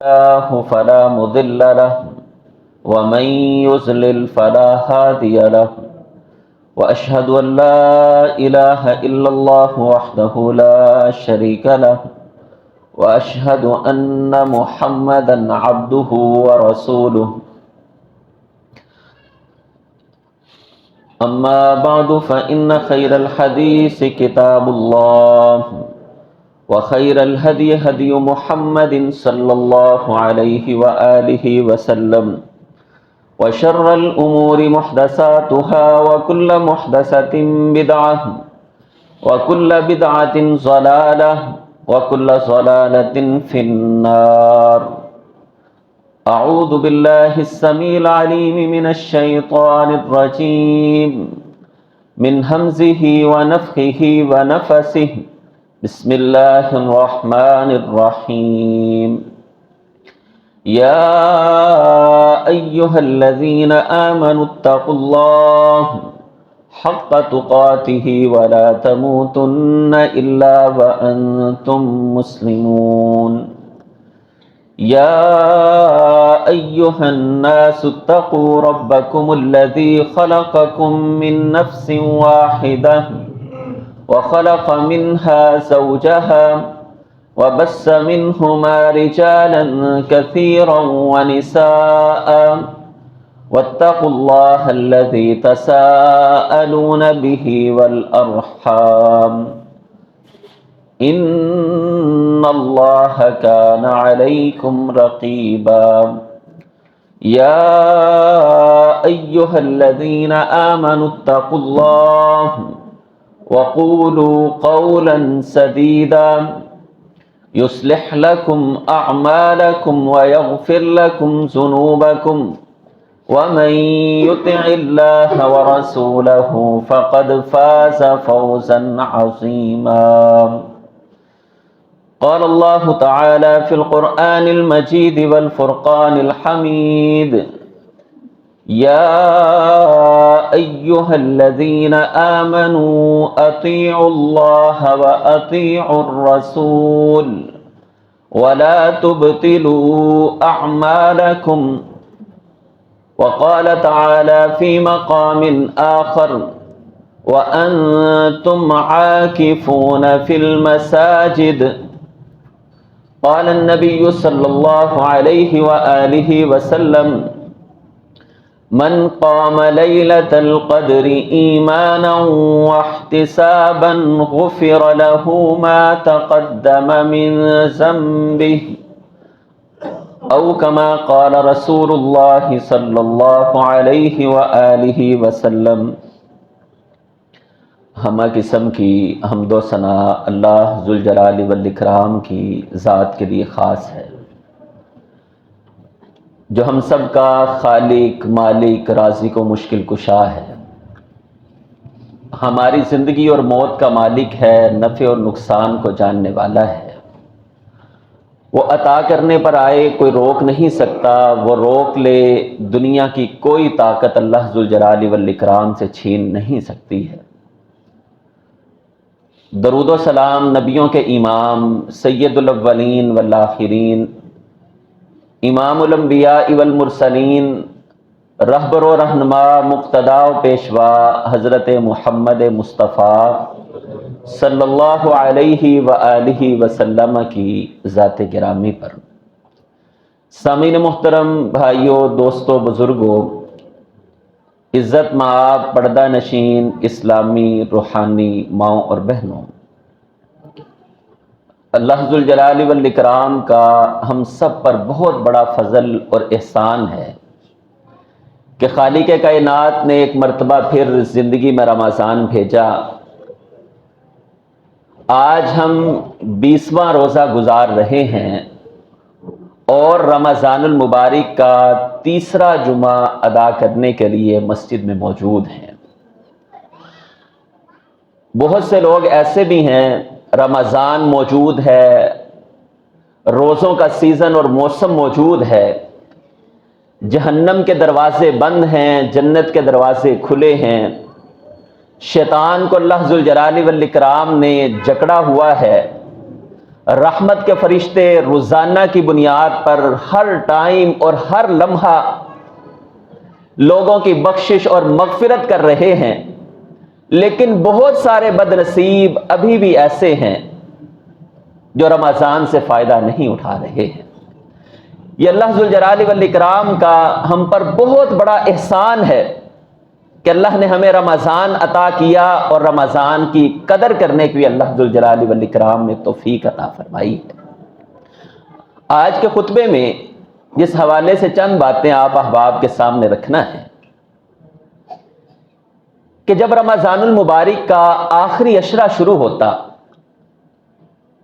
الله فلا مضل له ومن يضلل فلا هادي له وأشهد أن لا إله إلا الله وحده لا شريك له وأشهد أن محمدا عبده ورسوله أما بعد فإن خير الحديث كتاب الله وخير الهدي هدي محمد صلى الله عليه وآله وسلم وشر الأمور محدثاتها وكل محدثة بدعة وكل بدعة ضلالة وكل ضلالة في النار. أعوذ بالله السميع العليم من الشيطان الرجيم من همزه ونفخه ونفسه. بسم الله الرحمن الرحيم. يا أيها الذين آمنوا اتقوا الله حق تقاته ولا تموتن إلا وأنتم مسلمون. يا أيها الناس اتقوا ربكم الذي خلقكم من نفس واحدة وخلق منها زوجها وبث منهما رجالا كثيرا ونساء واتقوا الله الذي تساءلون به والأرحام إن الله كان عليكم رقيبا. يا أيها الذين آمنوا اتقوا الله وقولوا قولا سديدا يصلح لكم أعمالكم ويغفر لكم ذنوبكم ومن يطع الله ورسوله فقد فاز فوزا عظيما. قال الله تعالى في القرآن المجيد والفرقان الحميد: يا أيها الذين آمنوا أطيعوا الله وأطيعوا الرسول ولا تبطلوا أعمالكم. وقال تعالى في مقام آخر: وأنتم عاكفون في المساجد. قال النبي صلى الله عليه وآله وسلم: من قام ليلة القدر إيمانا واحتسابا غفر له ما تقدم من ذنبه أو كما قال رسول الله صلی اللہ علیہ وآلہ وسلم. ہمہ قسم کی حمد و ثنا اللہ ذوالجلال والاکرام کی ذات کے لیے خاص ہے، جو ہم سب کا خالق، مالک، رازق و مشکل کشا ہے، ہماری زندگی اور موت کا مالک ہے، نفع اور نقصان کو جاننے والا ہے. وہ عطا کرنے پر آئے کوئی روک نہیں سکتا، وہ روک لے دنیا کی کوئی طاقت اللہ ذوالجلال والاکرام سے چھین نہیں سکتی ہے. درود و سلام نبیوں کے امام، سید الاولین والآخرین، امام الانبیاء والمرسلین، رہبر و رہنما، مقتدا و پیشوا حضرت محمد مصطفیٰ صلی اللہ علیہ وآلہ وسلم کی ذات گرامی پر. سامعین محترم، بھائیوں، دوستوں، بزرگوں، عزت مآب، پردہ نشین اسلامی روحانی ماؤں اور بہنوں، اللہ ذوالجلال والاکرام کا ہم سب پر بہت بڑا فضل اور احسان ہے کہ خالق کائنات نے ایک مرتبہ پھر زندگی میں رمضان بھیجا. آج ہم 20واں روزہ گزار رہے ہیں اور رمضان المبارک کا تیسرا جمعہ ادا کرنے کے لیے مسجد میں موجود ہیں. بہت سے لوگ ایسے بھی ہیں، رمضان موجود ہے، روزوں کا سیزن اور موسم موجود ہے، جہنم کے دروازے بند ہیں، جنت کے دروازے کھلے ہیں، شیطان کو اللہ ذوالجلال والاکرام نے جکڑا ہوا ہے، رحمت کے فرشتے روزانہ کی بنیاد پر ہر ٹائم اور ہر لمحہ لوگوں کی بخشش اور مغفرت کر رہے ہیں، لیکن بہت سارے بد نصیب ابھی بھی ایسے ہیں جو رمضان سے فائدہ نہیں اٹھا رہے ہیں۔ یہ اللہ ذوالجلال والاکرام کا ہم پر بہت بڑا احسان ہے کہ اللہ نے ہمیں رمضان عطا کیا، اور رمضان کی قدر کرنے کی اللہ ذوالجلال والاکرام نے توفیق عطا فرمائی ہے۔ آج کے خطبے میں جس حوالے سے چند باتیں آپ احباب کے سامنے رکھنا ہے کہ جب رمضان المبارک کا آخری عشرہ شروع ہوتا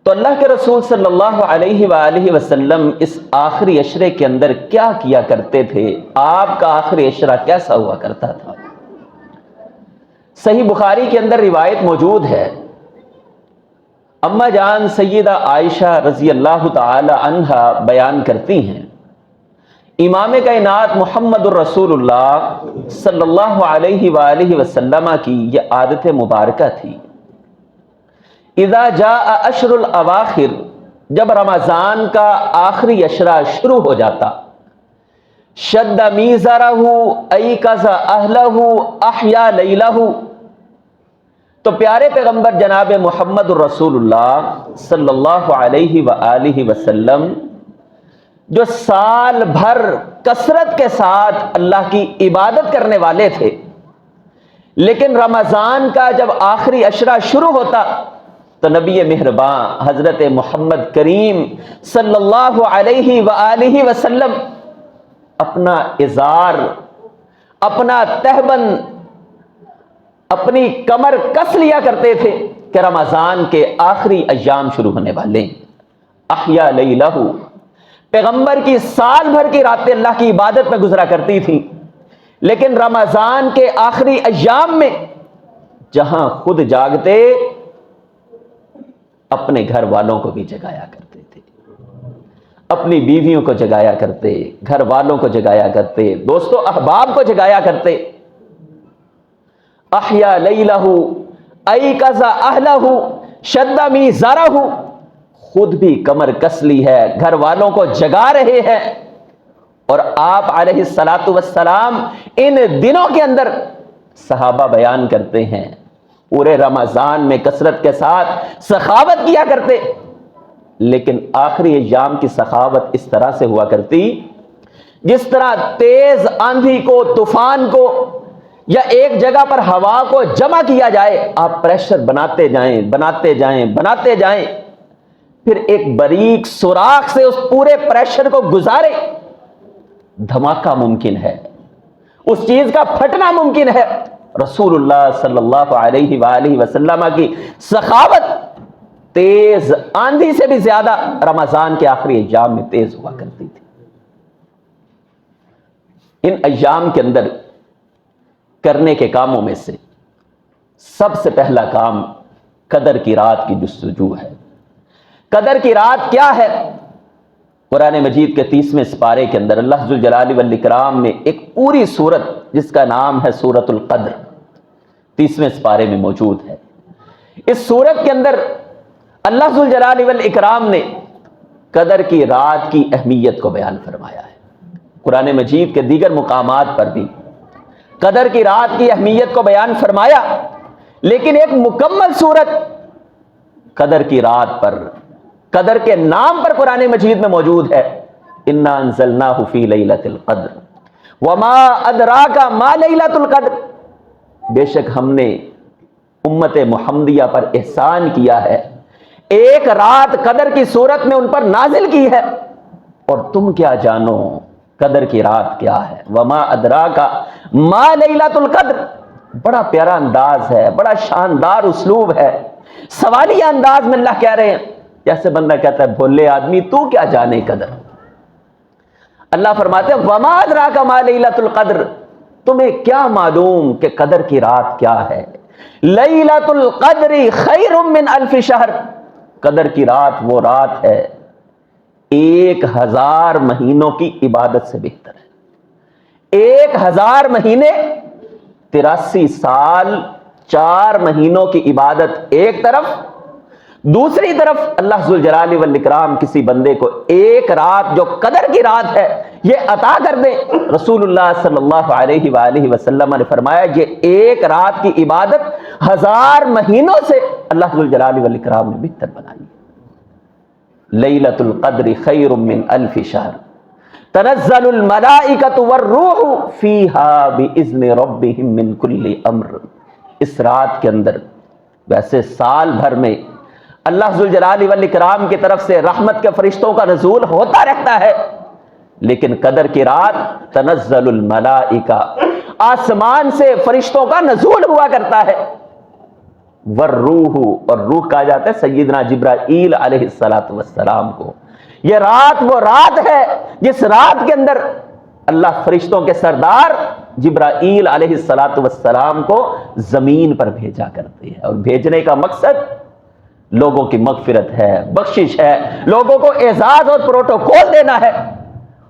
تو اللہ کے رسول صلی اللہ علیہ وآلہ وسلم اس آخری عشرے کے اندر کیا کیا کرتے تھے، آپ کا آخری عشرہ کیسا ہوا کرتا تھا۔ صحیح بخاری کے اندر روایت موجود ہے، اما جان سیدہ عائشہ رضی اللہ تعالی عنہا بیان کرتی ہیں، امام کائنات محمد الرسول اللہ صلی اللہ علیہ وآلہ وسلم کی یہ عادت مبارکہ تھی، اذا جاء اشر الاواخر، جب رمضان کا آخری عشرہ شروع ہو جاتا، شد میزرہ ایقظ اہلہ احیا لیلہ، تو پیارے پیغمبر جناب محمد الرسول اللہ صلی اللہ علیہ وآلہ وسلم جو سال بھر کثرت کے ساتھ اللہ کی عبادت کرنے والے تھے، لیکن رمضان کا جب آخری عشرہ شروع ہوتا تو نبی مہرباں حضرت محمد کریم صلی اللہ علیہ وآلہ وسلم اپنا ازار، اپنا تہبند، اپنی کمر کس لیا کرتے تھے کہ رمضان کے آخری ایام شروع ہونے والے ہیں۔ احیا لیلہ، پیغمبر کی سال بھر کی راتیں اللہ کی عبادت میں گزرا کرتی تھیں، لیکن رمضان کے آخری ایام میں جہاں خود جاگتے، اپنے گھر والوں کو بھی جگایا کرتے تھے، اپنی بیویوں کو جگایا کرتے، گھر والوں کو جگایا کرتے، دوستوں احباب کو جگایا کرتے۔ احیا لیلہ ایقظ اہلہ شد میزرہ، خود بھی کمر کس لی ہے، گھر والوں کو جگا رہے ہیں، اور آپ علیہ الصلاۃ والسلام ان دنوں کے اندر صحابہ بیان کرتے ہیں پورے رمضان میں کثرت کے ساتھ سخاوت کیا کرتے، لیکن آخری ایام کی سخاوت اس طرح سے ہوا کرتی جس طرح تیز آندھی کو، طوفان کو، یا ایک جگہ پر ہوا کو جمع کیا جائے، آپ پریشر بناتے جائیں بناتے جائیں بناتے جائیں، پھر ایک باریک سوراخ سے اس پورے پریشر کو گزارے، دھماکہ ممکن ہے، اس چیز کا پھٹنا ممکن ہے۔ رسول اللہ صلی اللہ علیہ وآلہ وسلم کی سخاوت تیز آندھی سے بھی زیادہ رمضان کے آخری ایام میں تیز ہوا کرتی تھی۔ ان ایام کے اندر کرنے کے کاموں میں سے سب سے پہلا کام قدر کی رات کی جستجو ہے۔ قدر کی رات کیا ہے؟ قرآن مجید کے 30ویں سپارے کے اندر اللہ ذوالجلال والاکرام نے ایک پوری سورت جس کا نام ہے سورۃ القدر 30ویں سپارے میں موجود ہے۔ اس سورت کے اندر اللہ ذوالجلال والاکرام نے قدر کی رات کی اہمیت کو بیان فرمایا ہے۔ قرآن مجید کے دیگر مقامات پر بھی قدر کی رات کی اہمیت کو بیان فرمایا، لیکن ایک مکمل سورت قدر کی رات پر، قدر کے نام پر قرآن مجید میں موجود ہے۔ انا انزلناہ فی لیلۃ القدر وما ادراک ما لیلۃ القدر، بے شک ہم نے امت محمدیہ پر احسان کیا ہے، ایک رات قدر کی صورت میں ان پر نازل کی ہے، اور تم کیا جانو قدر کی رات کیا ہے۔ وما ادراک ما لیلۃ القدر، بڑا پیارا انداز ہے، بڑا شاندار اسلوب ہے، سوالیہ انداز میں اللہ کہہ رہے ہیں، جیسے بندہ کہتا ہے بھولے آدمی تو کیا جانے قدر۔ اللہ فرماتے ہیں وما ادراک ما لیلۃ القدر، تمہیں کیا معلوم کہ قدر کی رات کیا ہے۔ لیلۃ القدر خیر من الف شہر، قدر کی رات وہ رات ہے 1000 مہینوں کی عبادت سے بہتر ہے۔ 1000 مہینے 83 سال 4 مہینوں کی عبادت ایک طرف، دوسری طرف اللہ ذوالجلال والاکرام کسی بندے کو ایک رات جو قدر کی رات ہے یہ عطا کر دیں، رسول اللہ صلی اللہ علیہ وآلہ وسلم نے فرمایا یہ ایک رات کی عبادت 1000 مہینوں سے اللہ ذوالجلال والاکرام نے بہتر بنائی۔ لیلۃ القدر خیر من 1000 شہر تنزل الملائکۃ والروح فیہا باذن ربہم من کل امر۔ اس رات کے اندر ویسے سال بھر میں اللہ ذوالجلال والاکرام کی طرف سے رحمت کے فرشتوں کا نزول ہوتا رہتا ہے، لیکن قدر کی رات تنزل الملائکہ، آسمان سے فرشتوں کا نزول ہوا کرتا ہے، والروح، اور روح کہا جاتا ہے سیدنا جبرائیل علیہ السلام کو۔ یہ رات وہ رات ہے جس رات کے اندر اللہ فرشتوں کے سردار جبرائیل علیہ السلام کو زمین پر بھیجا کرتے ہیں، اور بھیجنے کا مقصد لوگوں کی مغفرت ہے، بخشش ہے، لوگوں کو اعزاز اور پروٹوکول دینا ہے۔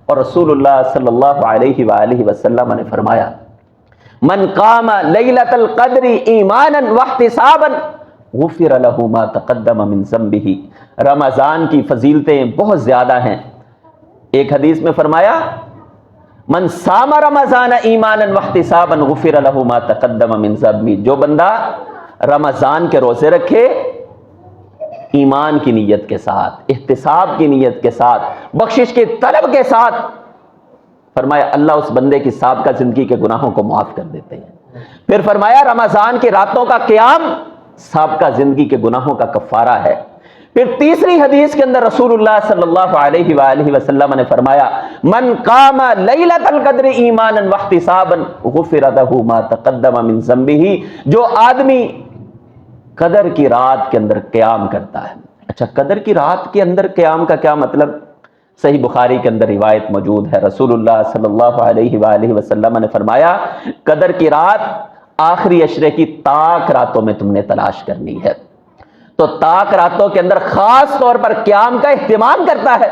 اور رسول اللہ صلی اللہ علیہ وآلہ وسلم نے فرمایا من قام لیلۃ القدر ایمانا واحتسابا غفر له ما تقدم من ذنبہ۔ رمضان کی فضیلتیں بہت زیادہ ہیں۔ ایک حدیث میں فرمایا من صام رمضان ایمانا واحتسابا غفر له ما تقدم من ذنبہ، جو بندہ رمضان کے روزے رکھے ایمان کی نیت کے ساتھ، احتساب کی نیت کے ساتھ، بخشش کی طلب کے ساتھ، فرمایا اللہ اس بندے کی سابقہ زندگی کے گناہوں کو معاف کر دیتے ہیں۔ پھر فرمایا رمضان کی راتوں کا قیام سابقہ زندگی کے گناہوں کا کفارہ ہے۔ پھر تیسری حدیث کے اندر رسول اللہ صلی اللہ علیہ وآلہ وسلم نے فرمایا من قام لیلۃ القدر ایمانا واحتسابا غفر له ما تقدم من ذنبہ، جو آدمی قدر کی رات کے اندر قیام کرتا ہے۔ اچھا، قدر کی رات کے اندر قیام کا کیا مطلب؟ صحیح بخاری کے اندر روایت موجود ہے، رسول اللہ صلی اللہ علیہ وآلہ وسلم نے فرمایا قدر کی رات آخری عشرے کی طاق راتوں میں تم نے تلاش کرنی ہے۔ تو طاق راتوں کے اندر خاص طور پر قیام کا اہتمام کرتا ہے۔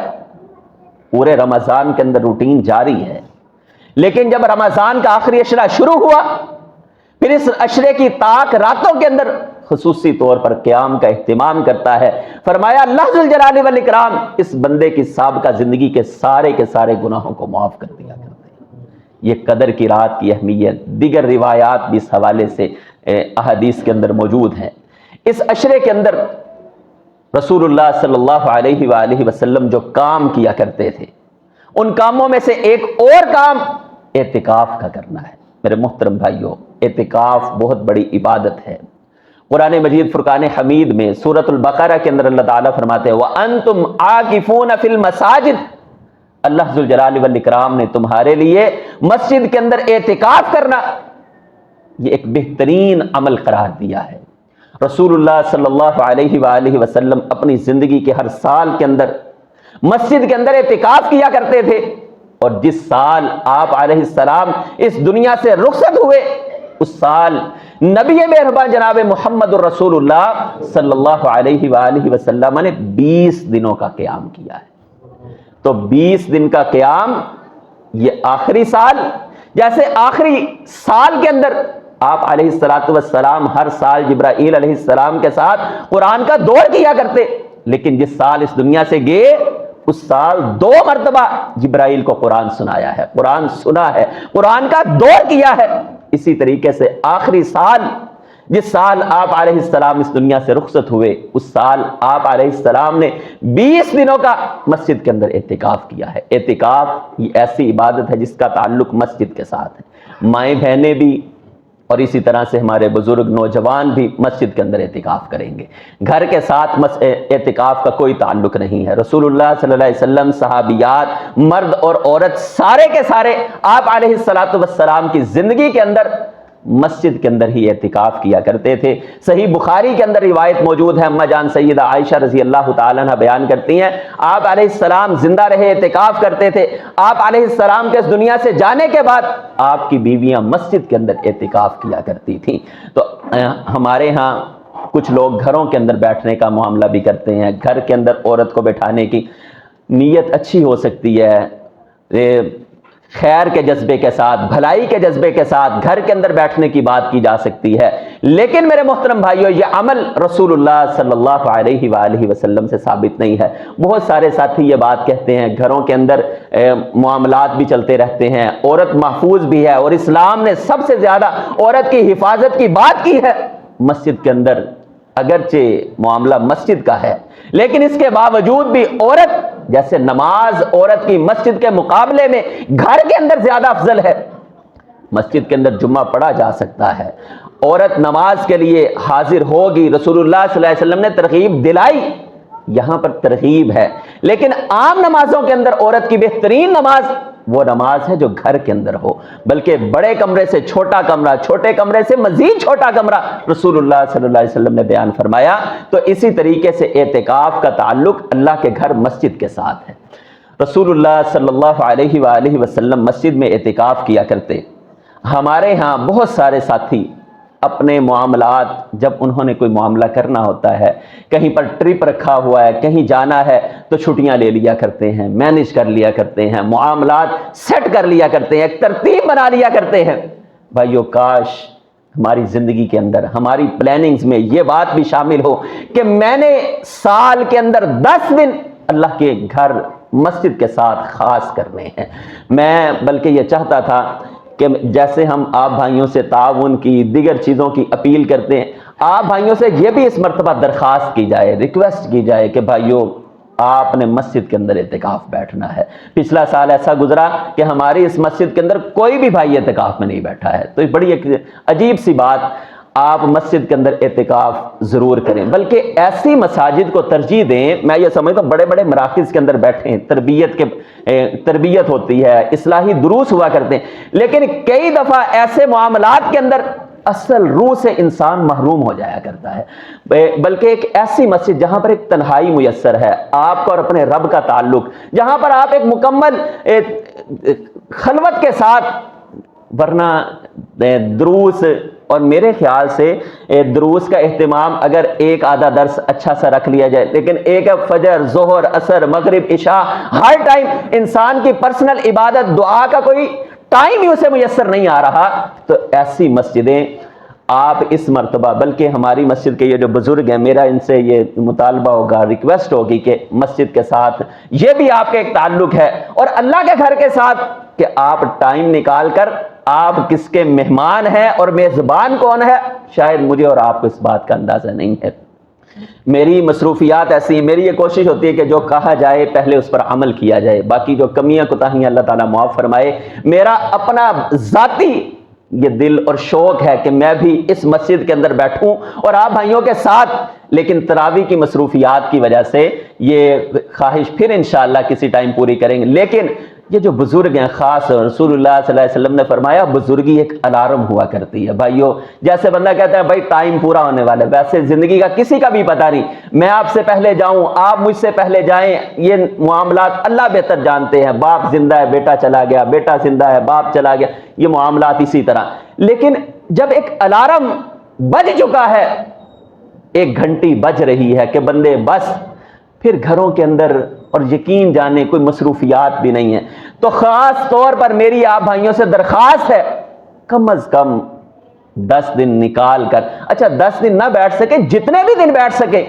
پورے رمضان کے اندر روٹین جاری ہے، لیکن جب رمضان کا آخری عشرہ شروع ہوا پھر اس عشرے کی طاق راتوں کے اندر خصوصی طور پر قیام کا اہتمام کرتا ہے۔ فرمایا اللہ ذوالجلال والاکرام اس بندے کی سابقہ زندگی کے سارے گناہوں کو معاف کر دیا کرتے ہیں۔ یہ قدر کی رات کی اہمیت، دیگر روایات بھی اس حوالے سے احادیث کے اندر موجود ہیں۔ اس عشرے کے اندر رسول اللہ صلی اللہ علیہ وآلہ وسلم جو کام کیا کرتے تھے ان کاموں میں سے ایک اور کام اعتکاف کا کرنا ہے۔ میرے محترم بھائیوں، اعتکاف بہت بڑی عبادت ہے۔ قرآن مجید فرقان حمید میں سورۃ البقرہ کے اندر اللہ تعالیٰ فرماتے ہیں وَأَنْتُمْ عَاكِفُونَ فِي الْمَسَاجِدِ، اللہ ذوالجلال والاکرام نے تمہارے لیے مسجد کے اندر اعتکاف کرنا یہ ایک بہترین عمل قرار دیا ہے۔ رسول اللہ صلی اللہ علیہ وآلہ وسلم اپنی زندگی کے ہر سال کے اندر مسجد کے اندر اعتکاف کیا کرتے تھے، اور جس سال آپ علیہ السلام اس دنیا سے رخصت ہوئے اس سال نبی مہربان جناب محمد الرسول اللہ صلی اللہ علیہ وآلہ وسلم نے 20 دنوں کا قیام کیا ہے۔ تو 20 دن کا قیام یہ آخری سال، جیسے آخری سال کے اندر آپ علیہ السلام ہر سال جبرائیل علیہ السلام کے ساتھ قرآن کا دور کیا کرتے، لیکن جس سال اس دنیا سے گئے اس سال 2 مرتبہ جبرائیل کو قرآن سنایا ہے، قرآن سنا ہے، قرآن کا دور کیا ہے۔ اسی طریقے سے آخری سال جس سال آپ علیہ السلام اس دنیا سے رخصت ہوئے اس سال آپ علیہ السلام نے 20 دنوں کا مسجد کے اندر اعتکاف کیا ہے۔ اعتکاف یہ ایسی عبادت ہے جس کا تعلق مسجد کے ساتھ ہے۔ مائیں بہنیں بھی اور اسی طرح سے ہمارے بزرگ نوجوان بھی مسجد کے اندر اعتکاف کریں گے۔ گھر کے ساتھ اعتکاف کا کوئی تعلق نہیں ہے۔ رسول اللہ صلی اللہ علیہ وسلم، صحابیات، مرد اور عورت سارے کے سارے آپ علیہ السلام کی زندگی کے اندر مسجد کے اندر ہی اعتکاف کیا کرتے تھے۔ صحیح بخاری کے اندر روایت موجود ہے، اما جان سیدہ عائشہ رضی اللہ تعالیٰ عنہ بیان کرتی ہیں آپ علیہ السلام زندہ رہے اعتکاف کرتے تھے، آپ علیہ السلام کے اس دنیا سے جانے کے بعد آپ کی بیویاں مسجد کے اندر اعتکاف کیا کرتی تھیں۔ تو ہمارے ہاں کچھ لوگ گھروں کے اندر بیٹھنے کا معاملہ بھی کرتے ہیں، گھر کے اندر عورت کو بیٹھانے کی نیت اچھی ہو سکتی ہے، خیر کے جذبے کے ساتھ، بھلائی کے جذبے کے ساتھ گھر کے اندر بیٹھنے کی بات کی جا سکتی ہے، لیکن میرے محترم بھائیوں یہ عمل رسول اللہ صلی اللہ علیہ وآلہ وسلم سے ثابت نہیں ہے۔ بہت سارے ساتھی یہ بات کہتے ہیں گھروں کے اندر معاملات بھی چلتے رہتے ہیں، عورت محفوظ بھی ہے، اور اسلام نے سب سے زیادہ عورت کی حفاظت کی بات کی ہے مسجد کے اندر۔ اگرچہ معاملہ مسجد کا ہے لیکن اس کے باوجود بھی عورت، جیسے نماز عورت کی مسجد کے مقابلے میں گھر کے اندر زیادہ افضل ہے، مسجد کے اندر جمعہ پڑھا جا سکتا ہے، عورت نماز کے لیے حاضر ہوگی، رسول اللہ صلی اللہ علیہ وسلم نے ترغیب دلائی، یہاں پر ترغیب ہے، لیکن عام نمازوں کے اندر عورت کی بہترین نماز وہ نماز ہے جو گھر کے اندر ہو، بلکہ بڑے کمرے سے چھوٹا کمرہ، چھوٹے کمرے سے مزید چھوٹا کمرہ رسول اللہ صلی اللہ علیہ وسلم نے بیان فرمایا۔ تو اسی طریقے سے اعتکاف کا تعلق اللہ کے گھر مسجد کے ساتھ ہے۔ رسول اللہ صلی اللہ علیہ وآلہ وسلم مسجد میں اعتکاف کیا کرتے۔ ہمارے ہاں بہت سارے ساتھی اپنے معاملات، جب انہوں نے کوئی معاملہ کرنا ہوتا ہے، کہیں پر ٹرپ رکھا ہوا ہے، کہیں جانا ہے، تو چھٹیاں لے لیا کرتے ہیں، مینج کر لیا کرتے ہیں، معاملات سیٹ کر لیا کرتے ہیں، ایک ترتیب بنا لیا کرتے ہیں۔ بھائیو کاش ہماری زندگی کے اندر، ہماری پلاننگز میں یہ بات بھی شامل ہو کہ میں نے سال کے اندر 10 دن اللہ کے گھر مسجد کے ساتھ خاص کرنے ہیں۔ میں بلکہ یہ چاہتا تھا کہ جیسے ہم آپ بھائیوں سے تعاون کی، دیگر چیزوں کی اپیل کرتے ہیں، آپ بھائیوں سے یہ بھی اس مرتبہ درخواست کی جائے، ریکویسٹ کی جائے کہ بھائیوں آپ نے مسجد کے اندر اعتکاف بیٹھنا ہے۔ پچھلا سال ایسا گزرا کہ ہماری اس مسجد کے اندر کوئی بھی بھائی اعتکاف میں نہیں بیٹھا ہے، تو بڑی ایک عجیب سی بات، آپ مسجد کے اندر اعتکاف ضرور کریں، بلکہ ایسی مساجد کو ترجیح دیں۔ میں یہ سمجھتا ہوں بڑے بڑے مراکز کے اندر بیٹھیں، تربیت ہوتی ہے، اصلاحی دروس ہوا کرتے ہیں، لیکن کئی دفعہ ایسے معاملات کے اندر اصل روح سے انسان محروم ہو جایا کرتا ہے۔ بلکہ ایک ایسی مسجد جہاں پر ایک تنہائی میسر ہے، آپ کا اور اپنے رب کا تعلق، جہاں پر آپ ایک مکمل خلوت کے ساتھ، ورنہ دروس، اور میرے خیال سے دروس کا اہتمام اگر ایک آدھا درس اچھا سا رکھ لیا جائے، لیکن ایک فجر، ظہر، عصر، مغرب، عشاء، ہر ٹائم انسان کی پرسنل عبادت، دعا کا کوئی ٹائم ہی اسے میسر نہیں آ رہا، تو ایسی مسجدیں آپ اس مرتبہ، بلکہ ہماری مسجد کے یہ جو بزرگ ہیں، میرا ان سے یہ مطالبہ ہوگا، ریکویسٹ ہوگی کہ مسجد کے ساتھ یہ بھی آپ کا ایک تعلق ہے، اور اللہ کے گھر کے ساتھ کہ آپ ٹائم نکال کر، آپ کس کے مہمان ہیں اور میزبان کون ہے، شاید مجھے اور آپ کو اس بات کا اندازہ نہیں ہے۔ میری مصروفیات ایسی ہیں، میری یہ کوشش ہوتی ہے کہ جو کہا جائے پہلے اس پر عمل کیا جائے، باقی جو کمیاں کوتاہیاں اللہ تعالیٰ معاف فرمائے۔ میرا اپنا ذاتی یہ دل اور شوق ہے کہ میں بھی اس مسجد کے اندر بیٹھوں اور آپ بھائیوں کے ساتھ، لیکن تراویح کی مصروفیات کی وجہ سے یہ خواہش پھر انشاءاللہ کسی ٹائم پوری کریں گے۔ لیکن یہ جو بزرگ ہیں، خاص رسول اللہ صلی اللہ علیہ وسلم نے فرمایا بزرگی ایک الارم ہوا کرتی ہے۔ بھائیو جیسے بندہ کہتا ہے بھائی ٹائم پورا ہونے والا ہے، ویسے زندگی کا کسی کا بھی پتہ نہیں، میں آپ سے پہلے جاؤں، آپ مجھ سے پہلے جائیں، یہ معاملات اللہ بہتر جانتے ہیں، باپ زندہ ہے بیٹا چلا گیا، بیٹا زندہ ہے باپ چلا گیا، یہ معاملات اسی طرح۔ لیکن جب ایک الارم بج چکا ہے، ایک گھنٹی بج رہی ہے کہ بندے بس پھر گھروں کے اندر، اور یقین جانے کوئی مصروفیات بھی نہیں ہے، تو خاص طور پر میری آپ بھائیوں سے درخواست ہے کم از کم 10 دن نکال کر، اچھا 10 دن نہ بیٹھ سکے، جتنے بھی دن بیٹھ سکے،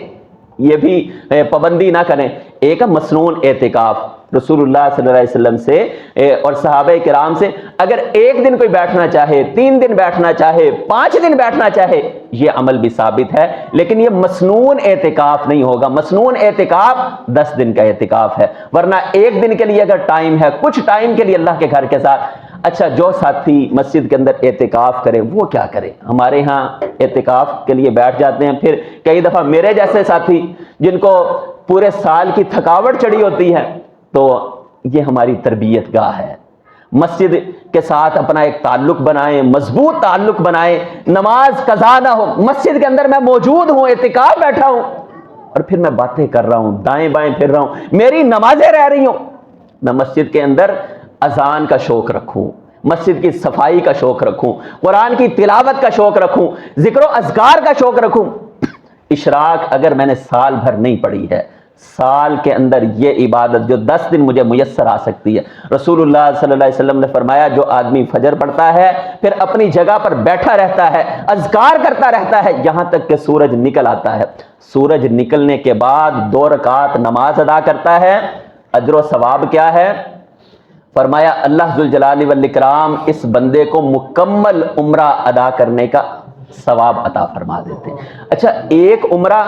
یہ بھی پابندی نہ کریں۔ ایک مسنون اعتکاف رسول اللہ صلی اللہ علیہ وسلم سے اور صحابہ کرام سے، اگر ایک دن کوئی بیٹھنا چاہے، 3 دن بیٹھنا چاہے، 5 دن بیٹھنا چاہے، یہ عمل بھی ثابت ہے، لیکن یہ مسنون اعتکاف نہیں ہوگا۔ مسنون اعتکاف 10 دن کا اعتکاف ہے، ورنہ ایک دن کے لیے اگر ٹائم ہے، کچھ ٹائم کے لیے اللہ کے گھر کے ساتھ۔ اچھا جو ساتھی مسجد کے اندر اعتکاف کریں وہ کیا کریں؟ ہمارے ہاں اعتکاف کے لیے بیٹھ جاتے ہیں، پھر کئی دفعہ میرے جیسے ساتھی جن کو پورے سال کی تھکاوٹ چڑھی ہوتی ہے، تو یہ ہماری تربیت گاہ ہے۔ مسجد کے ساتھ اپنا ایک تعلق بنائیں، مضبوط تعلق بنائیں، نماز قضا نہ ہو، مسجد کے اندر میں موجود ہوں، اعتکاف بیٹھا ہوں، اور پھر میں باتیں کر رہا ہوں، دائیں بائیں پھر رہا ہوں، میری نمازیں رہ رہی ہوں، میں مسجد کے اندر اذان کا شوق رکھوں، مسجد کی صفائی کا شوق رکھوں، قرآن کی تلاوت کا شوق رکھوں، ذکر و اذکار کا شوق رکھوں۔ اشراق اگر میں نے سال بھر نہیں پڑھی ہے، سال کے اندر یہ عبادت جو 10 دن مجھے میسر آ سکتی ہے. رسول اللہ صلی اللہ علیہ وسلم نے فرمایا جو آدمی فجر پڑھتا ہے پھر اپنی جگہ پر بیٹھا رہتا ہے, اذکار کرتا رہتا ہے یہاں تک کہ سورج نکل آتا ہے, سورج نکلنے کے بعد 2 رکعات نماز ادا کرتا ہے, اجر و ثواب کیا ہے؟ فرمایا اللہ ذوالجلال والاکرام اس بندے کو مکمل عمرہ ادا کرنے کا ثواب عطا فرما دیتے ہیں. اچھا, ایک عمرہ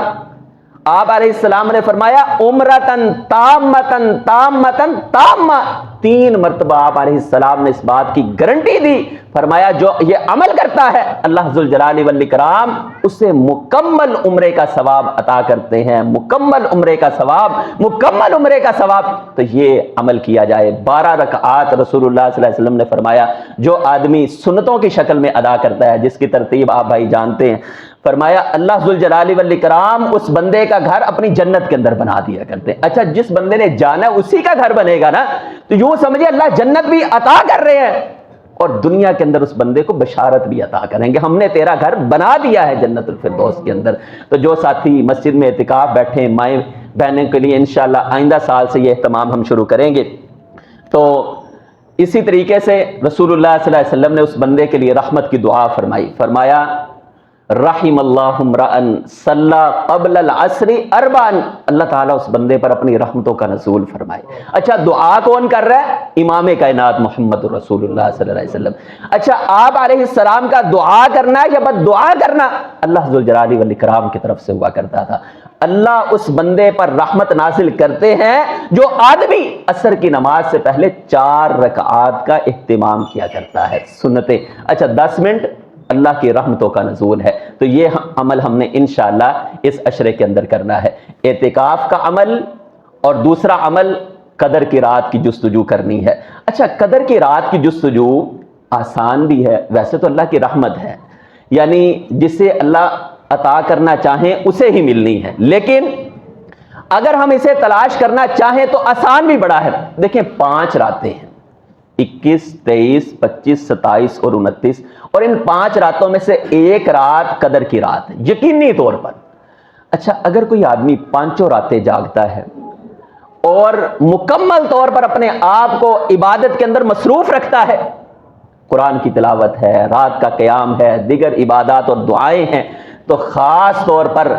آپ علیہ السلام نے فرمایا عمرتن تامتن تامتن تامہ, 3 مرتبہ آپ علیہ السلام نے اس بات کی گارنٹی دی. فرمایا جو یہ عمل کرتا ہے اللہ ذوالجلال والاکرام اسے مکمل عمرے کا ثواب عطا کرتے ہیں, مکمل عمرے کا ثواب, مکمل عمرے کا ثواب. تو یہ عمل کیا جائے. 12 رکعات رسول اللہ صلی اللہ علیہ وسلم نے فرمایا جو آدمی سنتوں کی شکل میں ادا کرتا ہے, جس کی ترتیب آپ بھائی جانتے ہیں, فرمایا اللہ ذوالجلال والاکرام اس بندے کا گھر اپنی جنت کے اندر بنا دیا کرتے ہیں. اچھا, جس بندے نے جانا اسی کا گھر بنے گا نا, تو یوں سمجھے اللہ جنت بھی عطا کر رہے ہیں اور دنیا کے اندر اس بندے کو بشارت بھی عطا کریں گے, ہم نے تیرا گھر بنا دیا ہے جنت الفردوس کے اندر. تو جو ساتھی مسجد میں اعتکاف بیٹھے مائیں بہنوں کے لیے انشاءاللہ آئندہ سال سے یہ اہتمام ہم شروع کریں گے. تو اسی طریقے سے رسول اللہ صلی اللہ علیہ وسلم نے اس بندے کے لیے رحمت کی دعا فرمائی. فرمایا رحم اللہ امرأن صلی قبل العصر 4, اللہ تعالیٰ اس بندے پر اپنی رحمتوں کا نزول فرمائے. اچھا, دعا کون کر رہا ہے؟ امام کائنات محمد رسول اللہ صلی اللہ علیہ وسلم. اچھا, آپ علیہ السلام کا دعا کرنا یا بد دعا کرنا اللہ ذوالجلال والاکرام کی طرف سے ہوا کرتا تھا. اللہ اس بندے پر رحمت نازل کرتے ہیں جو آدمی عصر کی نماز سے پہلے 4 رکعات کا اہتمام کیا کرتا ہے, سنتیں. اچھا, 10 منٹ اللہ کی رحمتوں کا نزول ہے. تو یہ عمل ہم نے انشاءاللہ اس عشرے کے اندر کرنا ہے, اعتکاف کا عمل. اور دوسرا عمل قدر کی رات کی جستجو کرنی ہے. اچھا, قدر کی رات کی جستجو آسان بھی ہے, ویسے تو اللہ کی رحمت ہے, یعنی جسے اللہ عطا کرنا چاہیں اسے ہی ملنی ہے, لیکن اگر ہم اسے تلاش کرنا چاہیں تو آسان بھی بڑا ہے. دیکھیں 5 راتیں ہیں, 21, 23, 25, 27 اور 29, اور ان 5 راتوں میں سے ایک رات قدر کی رات ہے یقینی طور پر. اچھا, اگر کوئی آدمی 5 راتیں جاگتا ہے اور مکمل طور پر اپنے آپ کو عبادت کے اندر مصروف رکھتا ہے, قرآن کی تلاوت ہے, رات کا قیام ہے, دیگر عبادات اور دعائیں ہیں, تو خاص طور پر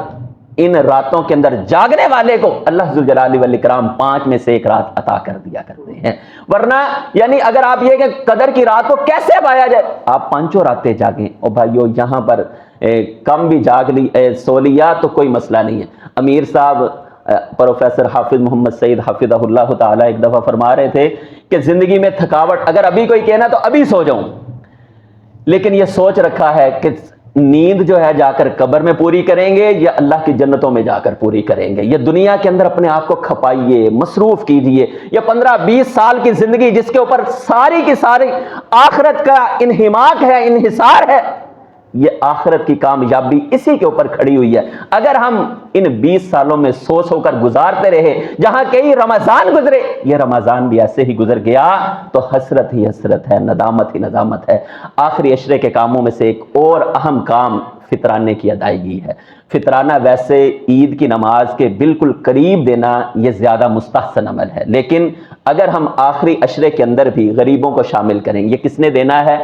ان راتوں کے اندر جاگنے والے کو اللہ ذوالجلال والاکرام 5 میں سے ایک رات عطا کر دیا کرتے ہیں. ورنہ یعنی اگر آپ یہ کہ قدر کی رات کو کیسے پایا جائے, آپ 5 راتیں جاگیں. اور بھائیو یہاں پر کم بھی جاگ لی سو لیا تو کوئی مسئلہ نہیں ہے. امیر صاحب پروفیسر حافظ محمد سعید حافظہ اللہ تعالی ایک دفعہ فرما رہے تھے کہ زندگی میں تھکاوٹ اگر ابھی کوئی کہنا تو ابھی سو جاؤں, لیکن یہ سوچ رکھا ہے کہ نیند جو ہے جا کر قبر میں پوری کریں گے یا اللہ کی جنتوں میں جا کر پوری کریں گے. یہ دنیا کے اندر اپنے آپ کو کھپائیے, مصروف کیجئے. یہ 15-20 سال کی زندگی جس کے اوپر ساری کی ساری آخرت کا انہماک ہے, انحصار ہے, یہ آخرت کی کامیابی اسی کے اوپر کھڑی ہوئی ہے. اگر ہم ان 20 سالوں میں سو کر گزارتے رہے, جہاں کئی رمضان گزرے, یہ رمضان بھی ایسے ہی گزر گیا, تو حسرت ہی حسرت ہے, ندامت ہی ندامت ہے. آخری عشرے کے کاموں میں سے ایک اور اہم کام فطرانے کی ادائیگی ہے. فطرانہ ویسے عید کی نماز کے بالکل قریب دینا یہ زیادہ مستحسن عمل ہے, لیکن اگر ہم آخری عشرے کے اندر بھی غریبوں کو شامل کریں, یہ کس نے دینا ہے؟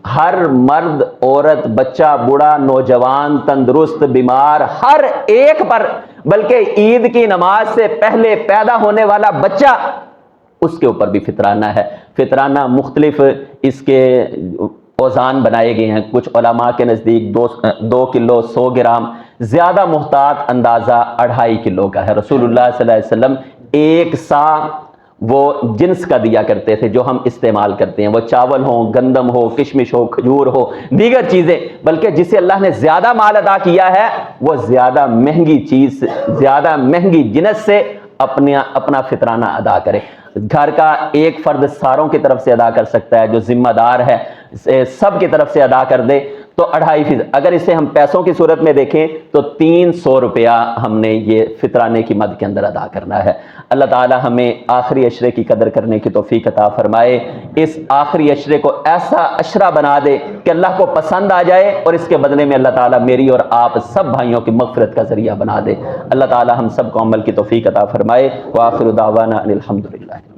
ہر مرد, عورت, بچہ, بوڑھا, نوجوان, تندرست, بیمار, ہر ایک پر, بلکہ عید کی نماز سے پہلے پیدا ہونے والا بچہ اس کے اوپر بھی فطرانہ ہے. فطرانہ مختلف اس کے اوزان بنائے گئے ہیں. کچھ علماء کے نزدیک 2 کلو 100 گرام, زیادہ محتاط اندازہ 2.5 کلو کا ہے. رسول اللہ صلی اللہ علیہ وسلم 1 سا وہ جنس کا دیا کرتے تھے جو ہم استعمال کرتے ہیں, وہ چاول ہو, گندم ہو, کشمش ہو, کھجور ہو, دیگر چیزیں. بلکہ جسے اللہ نے زیادہ مال عطا کیا ہے وہ زیادہ مہنگی چیز, زیادہ مہنگی جنس سے اپنا فطرانہ ادا کرے. گھر کا ایک فرد ساروں کی طرف سے ادا کر سکتا ہے, جو ذمہ دار ہے سب کی طرف سے ادا کر دے. تو 2.5%. اگر اسے ہم پیسوں کی صورت میں دیکھیں تو 300 روپیہ ہم نے یہ فطرانے کی مد کے اندر ادا کرنا ہے. اللہ تعالی ہمیں آخری عشرے کی قدر کرنے کی توفیق عطا فرمائے. اس آخری عشرے کو ایسا عشرہ بنا دے کہ اللہ کو پسند آ جائے، اور اس کے بدلے میں اللہ تعالیٰ میری اور آپ سب بھائیوں کی مغفرت کا ذریعہ بنا دے. اللہ تعالیٰ ہم سب کو عمل کی توفیق عطا فرمائے. وآخر دعوانا ان الحمدللہ.